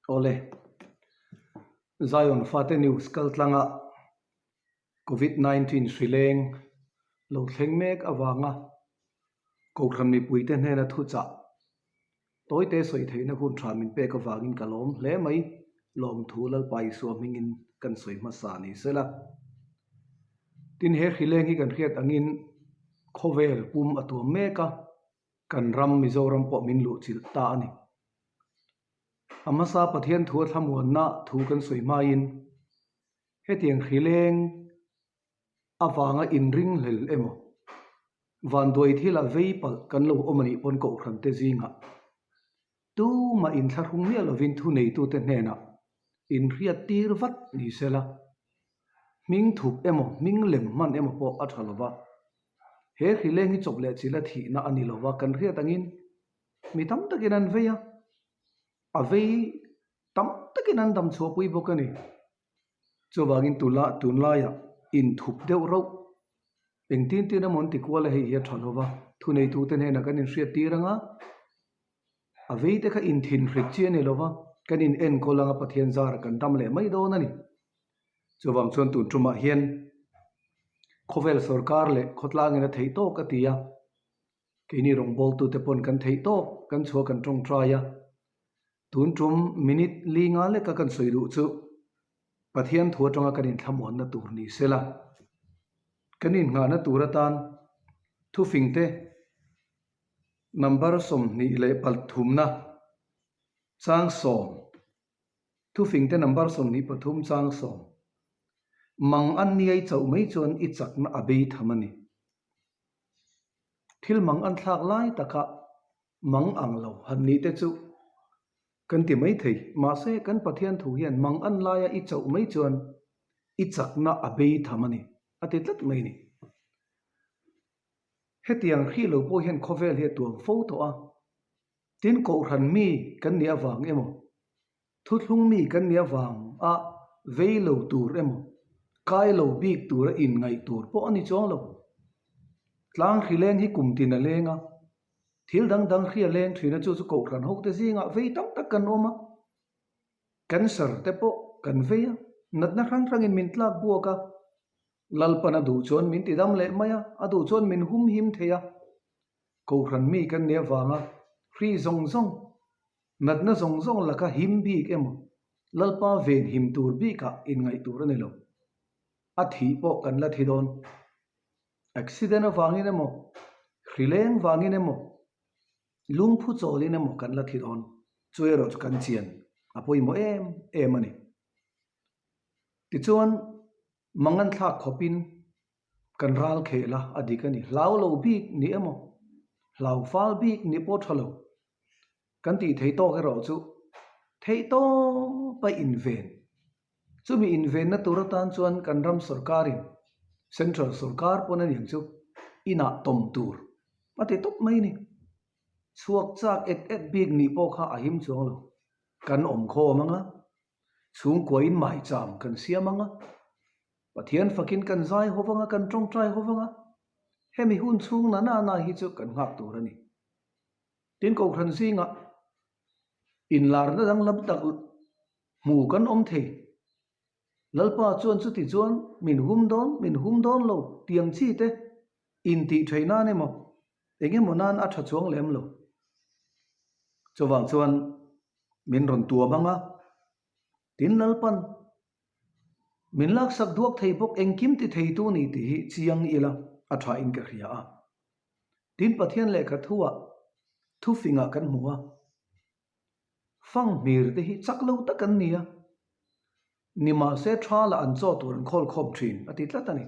Ole Zion Fate News kaltlanga COVID-19 Shrileng lo thlengmek awanga kokramni puite hena thucha toite soi theina hun thamin pe ka wangin kalom hle mai lom thulal pai so mingin kan soi ma sa ni sela tin he khileng hi kan khiat angin khovel pum atum meka kan ram mizoram po min lu chil ta ani amasa pathian thu thamuan na thu kan soi main hetiang khileng awanga inring hlel emo van doi thila veipal kan lo omani pon ko khram te zinga tu ma in tharung mi lovin thu nei tu te hena in ria tir vat ni sela ming thup emo ming lem man emo po athalova he khileng hi chople chila thi na ani lova kan ria tangin mi tam takin an veya avei tam takin an dam chu pui bokani chowangin tula tunla ya in thup deu ro engtin tin amon ti kwala he ya thalova thu nei tu te hena kan in ria tiranga avei te kha in thin rik chi ani lova kan in en kolanga pathian zar kan tam le mai do nani chowang chon tu truma hian khovel sarkar le khotlang ina thei to ka tia kini rong bol tu te pon kan thei to kan chho kan tong traya tun trum minute linga le ka kan soiru chu pathian thu tonga kan in thamon na tur ni sela kan in nga na turatan thu fingte number som ni le pal thumna chang som thu fingte number som ni pathum chang som mang an ni ai chau mai chon I chak na abei thamani thil mang an thlak lai taka mang ang lo han ni te chu kan ti mai thei ma se kan pathian thu hian mang an laia I chau mai chon I chak na abei thamani ati tlat mai ni hetiang khi lo po hian khovel he tuang fo to a tin ko ran mi kan nia wang emo thuthlung mi kan nia wang a veilo tur emo kai lo bik tur in ngai tur po ani chong lo tlang khileng hi kumtin a lenga thil dang dang khria len thina chu ko ran hok te zinga vei tam tak kan oma cancer te po kan veya natna rang rang in min tlak buaka lalpana du chon min tidam le maya adu chon min hum him theya ko ran mi kan ne wanga khri zong zong natna zong zong laka him bi emo lalpa ven him tur bi ka in ngai tur ne lo athi po kan la thidon accident awangin emo khrileng wangin emo lungphu cholin emo kan la thidon chuero kan chian apoi mo em ani ti chuan mangan thla khopin kan ral khela adikani lau lo bik ni emo lau fal bik ni po thalo kan ti thei to ka ro chu thei to pa inven chumi inven na turatan chuan kan ram sarkarin central sarkar pona yang chu ina tom tur ate top mai ni chuak chak et big ni po kha ahim chuang lo kan om kho manga chung koin mai cham kan sia manga pathian fakin kan zai howanga kan tong trai howanga hemi hun chung na hi chu kan ngak tur ani tin ko khan zinga in lar na dang lam tak mu kan om the lalpa chuan chu ti chuan min hum don lo tiang chi te in ti thaina ne mo enge monan a tha chuang lem lo chowang chuan min ron tua banga tin lalpan min lak sak duak thei bok engkim ti thei tu ni ti hi chiang ila a tha in ka khia a tin pathian le kha thuwa thu finga kan muwa fang mir te hi chaklo ta kan nia nima se thala an cho tur khol khom thin ati tlatani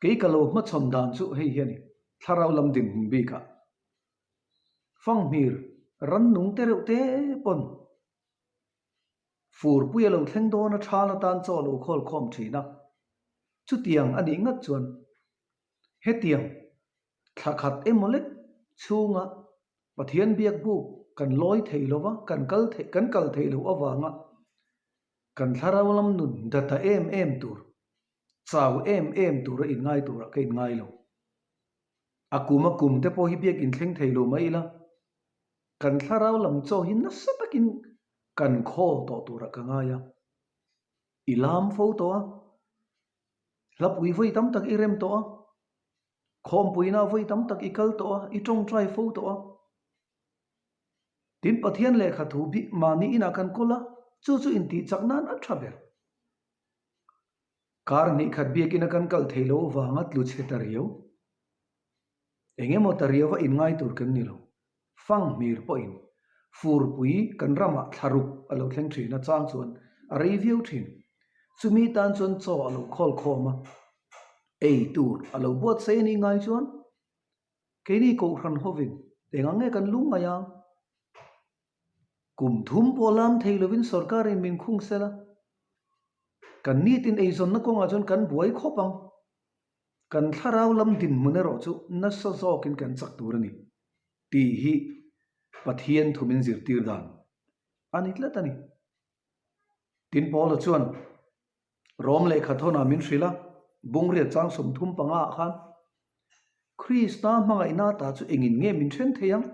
ke kalo ma chom dan chu hei hiani tharau lam din bi ka fang mir ran nung te reu te pon fur puyalo thleng do na thala tan cho lo khol khom thina chu tiang ani ngat chuan he tiang thakhat emolek chunga pathian biak bu kan loi thei lova kan kal thei lo awanga kan tharau lam nun data em tur chaw em tur in ngai tur ka in ngai lo akuma kum te po hi biak in thleng thei lo mai la kan tharau lam cho hin na satakin kan kho to tura ka nga ya ilam fo to lap wi voi tam tak irem to khom puina voi tam tak ikal to I trong trai fo to tin pathian le kha thu bi mani ina kan kola chu in ti chaknan a thaber kar ni khat bi kin kan kal thelo wangat lu che tariyo enge mo tariyo wa in ngai tur kan ni lo fang mir po in fur pui kan rama tharuk alo thleng thina chang chuan a review thin chumi tan chon cho alo khol khoma ei tur alo bot se ni ngai chuan ke ni ko khan hovin engange kan lunga ya kum thum polam theilovin sarkar in min khung sela kan ni tin ei zon na ko nga chon kan buai khopang kan tharau lam din munero chu na so zo kin kan chak tur ni ti hi pathian thumin zir tir dan anitla tani tin polo chuan rom le khathona min shrila bungria chang som thum panga khan krista mangai na ta chu engin nge min then theyang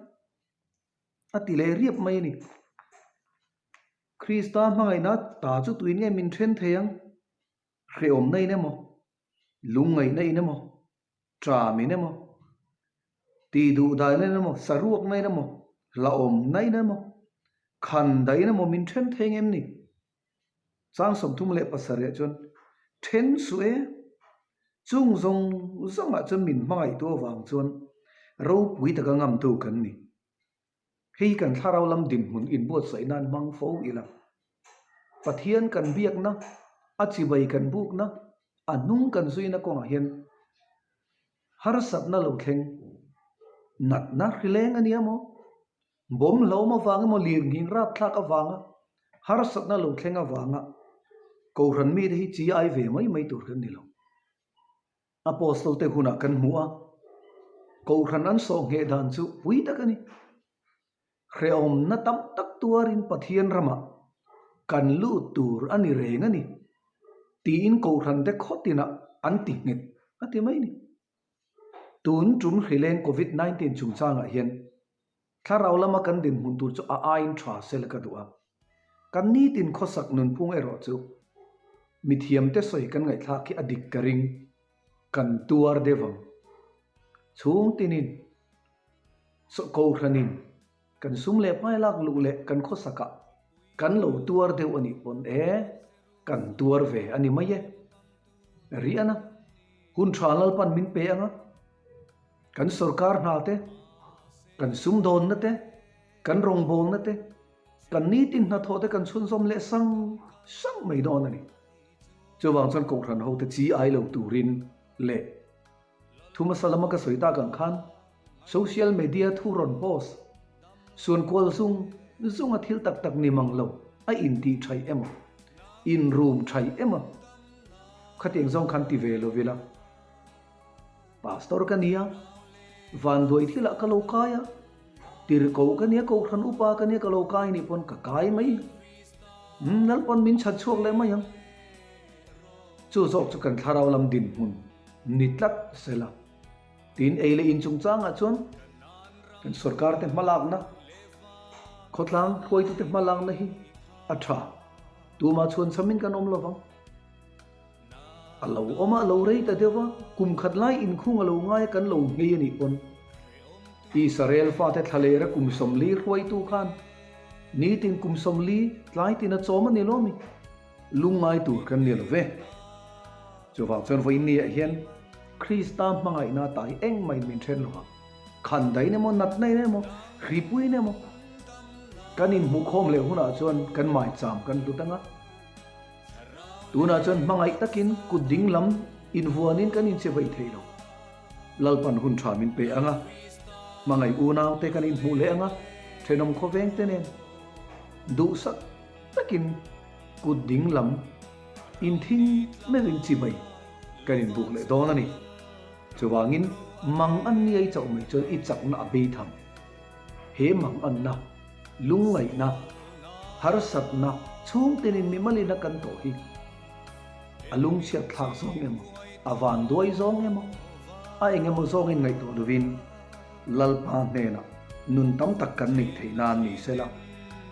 atile riap mai ni krista mangai na ta chu tuin nge min then theyang reom nei ne mo lungai nei ne mo tra mi ne mo ti du dai ne mo saruak nei ne mo laom nei ne mo khan dai ne mo min then theng em ni chang som thum le pasare chon then sue chung zong zonga chon min mangai to wang chon ro pui ta ka ngam tu kan ni hei kan tharau lam din mun in bot sai nan mang fo ila pathian kan biak na achi bai kan buk na anung kan zuina ko nga hian har sap na lo thleng nat na rileng ani amo bom lo ma wang mo lir nging rap thak awanga har sap na lo thleng awanga ko ran mi hi chi ai ve mai tur kan ni lo apostol te huna kan mua ko ran an so nge dan chu pui ta kani reom na tam tak tuarin pathian rama kan lu tur ani reng ani tin ko ran te khotina an ti nget ati mai ni tun trum hileng covid 19 chung changa hian tharau lama kan din mun tur chu a ain thwa sel ka duwa kan ni tin khosak nun phung ero chu mithiam te soi kan ngai thla ki adik karing kan tuar devam chung tinin so ko ranin kan sum le pai lak lu le kan khosaka kan lo tuar deu ani pon kan tuar ve ani mai ri ana hun thalal pan min pe anga kan sarkar na te kan sum don na te kan rong bol na te kan ni tin na tho te kan sun som le sang mai don ani chawang chan ko ran ho te chi ai lo turin le thuma salama ka soita kan khan social media thu ron post suan kol zung a thil tak tak ni manglo a in ti thai ema in room thai ema khateng zong khan ti ve lo vela pastor kania van doi thila ka lo kaya tir ko kania ko ran upa kania ka lo kai ni pon ka kai mai nal pon min chat chuak le mayang chu zok chu kan tharau lam din hun nitlat sela tin eile in chung chang a chon kan sarkar te malak na khotlang khoi tu te malang na hi atha tu ma chon samin kan om lovang alo oma lo rei ta dewa kum khatlai in khung alo ngai kan lo ngei ni pon Israel fa te thale ra kum somli khoi tu khan ni tin kum somli tlai tin a choma ni lomi lungai tu kan ni love chawang chon voi ni hian krista mangai na tai eng mai min then lo khan dai ne mo nat nei ne mo ripui ne mo kanin mu khom le huna chon kan mai cham kan lutanga tuna chon mangai takin kuding lam invuanin kanin che vai theilo lalpan hun thamin pe anga mangai unaw te kanin mu le anga thenom khoveng tenen du sak takin kuding lam in thing merin chi bai kanin buk le don ani chuwangin mang an ni ai chau mai chon I chak na be tham he mang an na lungai na har sat na chung tenin mi mali na kan to hi alung sia thak zong emo avan doi zong emo a engemo zong in ngai to lovin lalpa ne na nun tam tak kan ni theina ni sela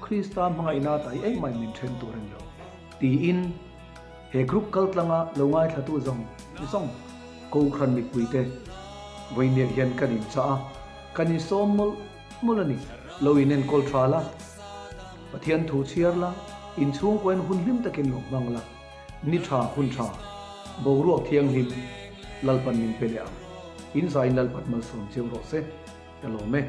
Krista mga ina tai ai mai min then tu ren lo ti in he group kal tlanga longai thatu zong ko khan mi puite voine hian kanin cha kanin somol molani loinen kol thala pathian thu chiarla in chung koin hun lim takin lo mangla ni tha hun tha boru thiang him lalpan min pelea in zain lalpat mal som cheu ro se alo me